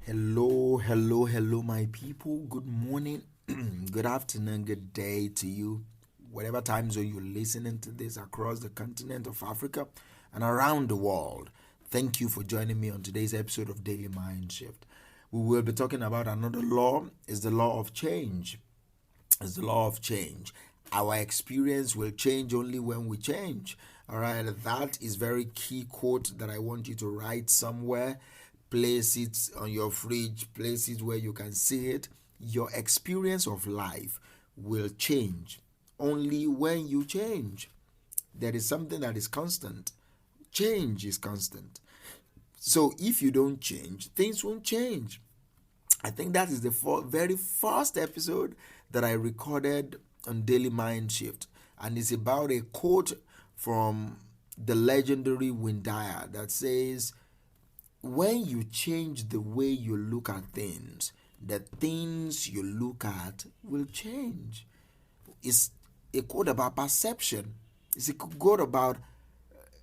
Hello, my people. Good morning, good afternoon, good day to you. Whatever time zone you're listening to this across the continent of Africa and around the world. Thank you for joining me on today's episode of Daily Mind Shift. We will be talking about another law, is the law of change. It's the law of change. Our experience will change only when we change. All right, that is very key quote that I want you to write somewhere. Place it on your fridge, place it where you can see it. Your experience of life will change only when you change. There is something that is constant. Change is constant. So if you don't change, things won't change. I think that is the very first episode that I recorded on Daily Mind Shift. And it's about a quote from the legendary Windaya that says, when you change the way you look at things, the things you look at will change. It's a quote about perception. It's a quote about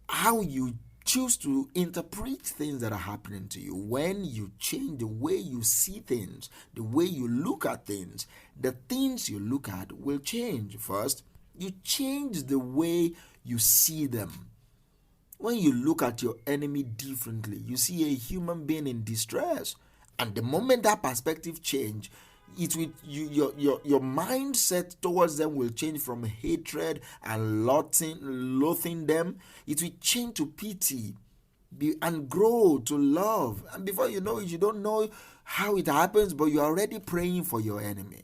how you choose to interpret things that are happening to you. When you change the way you see things, the way you look at things, the things you look at will change. First, you change the way you see them. When you look at your enemy differently, you see a human being in distress, and the moment that perspective change, it will your mindset towards them will change from hatred and loathing them. It will change to pity and grow to love. And before you know it, you don't know how it happens, but you're already praying for your enemy.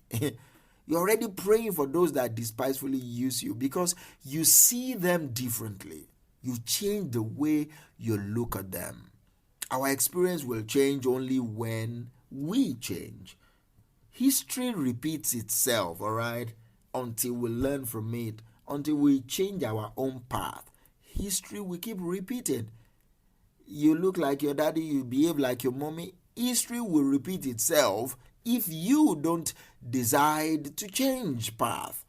You're already praying for those that despisefully use you because you see them differently. You change the way you look at them. Our experience will change only when we change. History repeats itself, all right, until we learn from it, until we change our own path. History will keep repeating. You look like your daddy, you behave like your mommy. History will repeat itself if you don't decide to change path.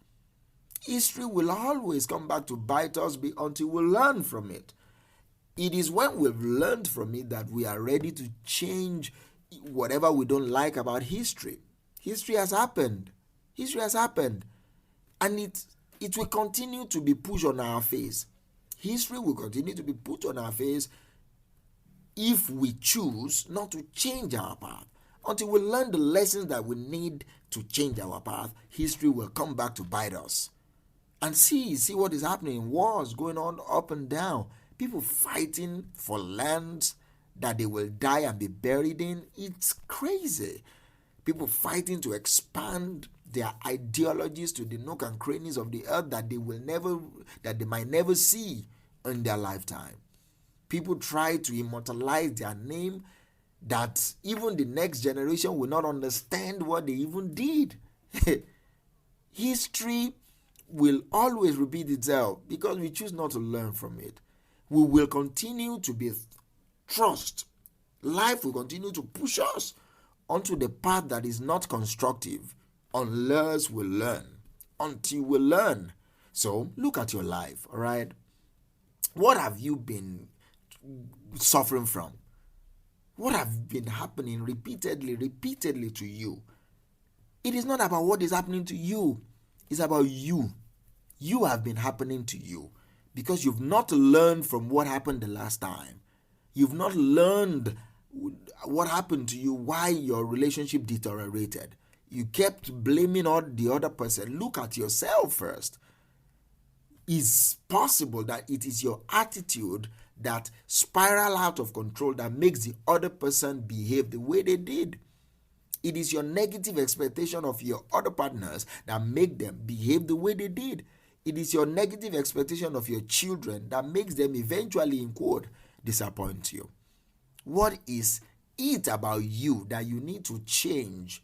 History will always come back to bite us until we learn from it. It is when we've learned from it that we are ready to change whatever we don't like about history. History has happened. History has happened. And it will continue to be pushed on our face. History will continue to be put on our face if we choose not to change our path. Until we learn the lessons that we need to change our path, history will come back to bite us. And see what is happening. Wars going on up and down. People fighting for lands that they will die and be buried in. It's crazy. People fighting to expand their ideologies to the nook and crannies of the earth that they might never see in their lifetime. People try to immortalize their name that even the next generation will not understand what they even did. History will always repeat itself because we choose not to learn from it. We will continue to be thrust. Life will continue to push us onto the path that is not constructive unless we learn. Until we learn. So look at your life, all right? What have you been suffering from? What have been happening repeatedly to you? It is not about what is happening to you. It's about you. You have been happening to you because you've not learned from what happened the last time. You've not learned what happened to you, why your relationship deteriorated. You kept blaming the other person. Look at yourself first. It's possible that it is your attitude that spiral out of control that makes the other person behave the way they did. It is your negative expectation of your other partners that make them behave the way they did. It is your negative expectation of your children that makes them eventually, in quote, disappoint you. What is it about you that you need to change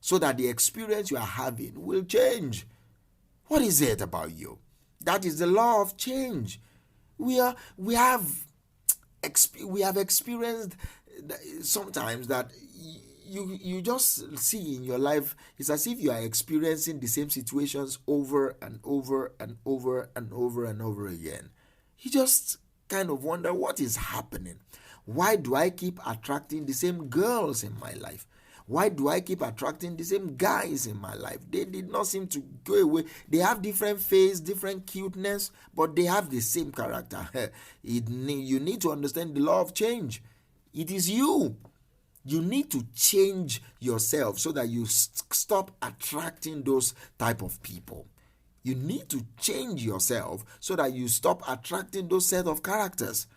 so that the experience you are having will change? What is it about you? That is the law of change. We have experienced sometimes that you just see in your life, it's as if you are experiencing the same situations over and over and over and over and over again. You just kind of wonder what is happening. Why do I keep attracting the same girls in my life? Why do I keep attracting the same guys in my life? They did not seem to go away. They have different face, different cuteness, but they have the same character. You need to understand the law of change. It is you. You need to change yourself so that you stop attracting those type of people. You need to change yourself so that you stop attracting those set of characters.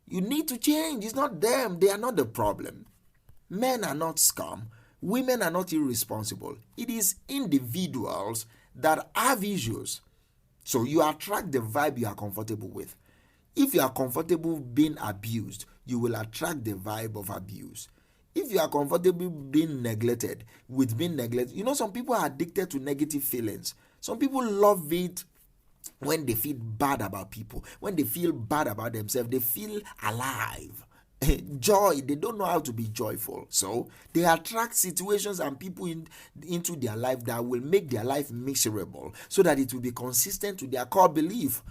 You need to change. It's not them. They are not the problem. Men are not scum. Women are not irresponsible. It is individuals that have issues. So you attract the vibe you are comfortable with. If you are comfortable being abused, you will attract the vibe of abuse. If you are comfortable being neglected, some people are addicted to negative feelings. Some people love it when they feel bad about people. When they feel bad about themselves, they feel alive. Joy, they don't know how to be joyful. So they attract situations and people into their life that will make their life miserable so that it will be consistent to their core belief.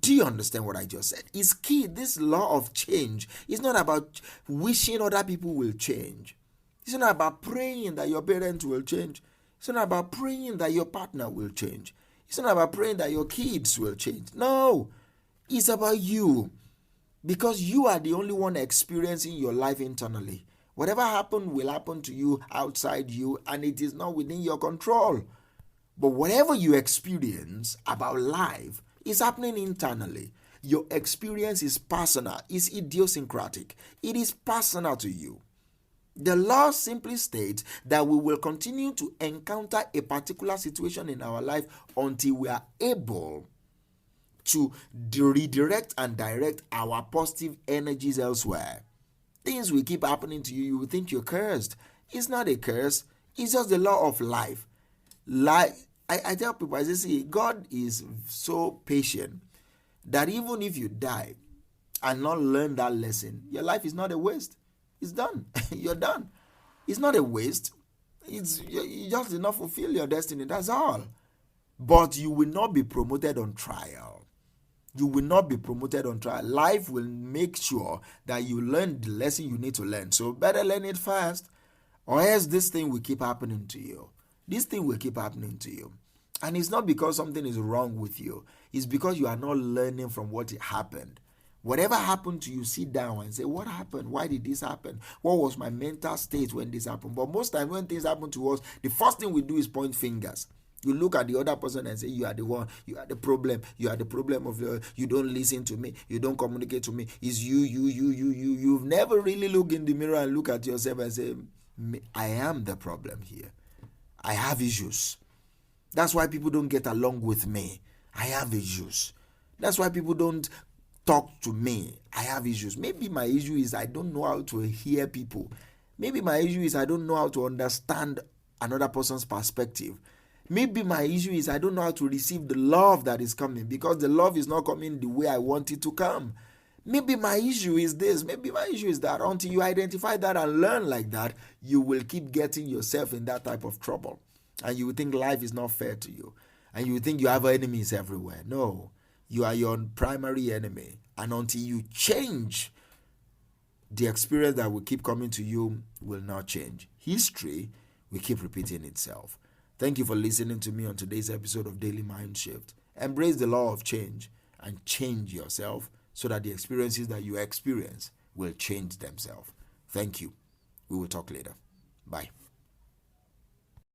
Do you understand what I just said? It's key. This law of change is not about wishing other people will change. It's not about praying that your parents will change. It's not about praying that your partner will change. It's not about praying that your kids will change. No, it's about you. Because you are the only one experiencing your life internally. Whatever happened will happen to you outside you, and it is not within your control. But whatever you experience about life is happening internally. Your experience is personal, is idiosyncratic. It is personal to you. The law simply states that we will continue to encounter a particular situation in our life until we are able to redirect and direct our positive energies elsewhere. Things will keep happening to you. You will think you're cursed. It's not a curse. It's just the law of life. I tell people, I say, see, God is so patient that even if you die and not learn that lesson, your life is not a waste. It's done. You're done. It's not a waste. You just did not fulfill your destiny. That's all. But you will not be promoted on trial. You will not be promoted on trial. Life will make sure that you learn the lesson you need to learn. So better learn it fast, or else this thing will keep happening to you. This thing will keep happening to you. And it's not because something is wrong with you. It's because you are not learning from what happened. Whatever happened to you, sit down and say, what happened? Why did this happen? What was my mental state when this happened? But most times when things happen to us, the first thing we do is point fingers. You look at the other person and say, you are the one, you are the problem, you are the problem of you don't listen to me, you don't communicate to me, it's you. You've never really looked in the mirror and look at yourself and say, I am the problem here. I have issues. That's why people don't get along with me. I have issues. That's why people don't talk to me. I have issues. Maybe my issue is I don't know how to hear people. Maybe my issue is I don't know how to understand another person's perspective. Maybe my issue is I don't know how to receive the love that is coming because the love is not coming the way I want it to come. Maybe my issue is this. Maybe my issue is that. Until you identify that and learn like that, you will keep getting yourself in that type of trouble. And you will think life is not fair to you. And you will think you have enemies everywhere. No, you are your primary enemy. And until you change, the experience that will keep coming to you will not change. History will keep repeating itself. Thank you for listening to me on today's episode of Daily Mind Shift. Embrace the law of change and change yourself so that the experiences that you experience will change themselves. Thank you. We will talk later. Bye.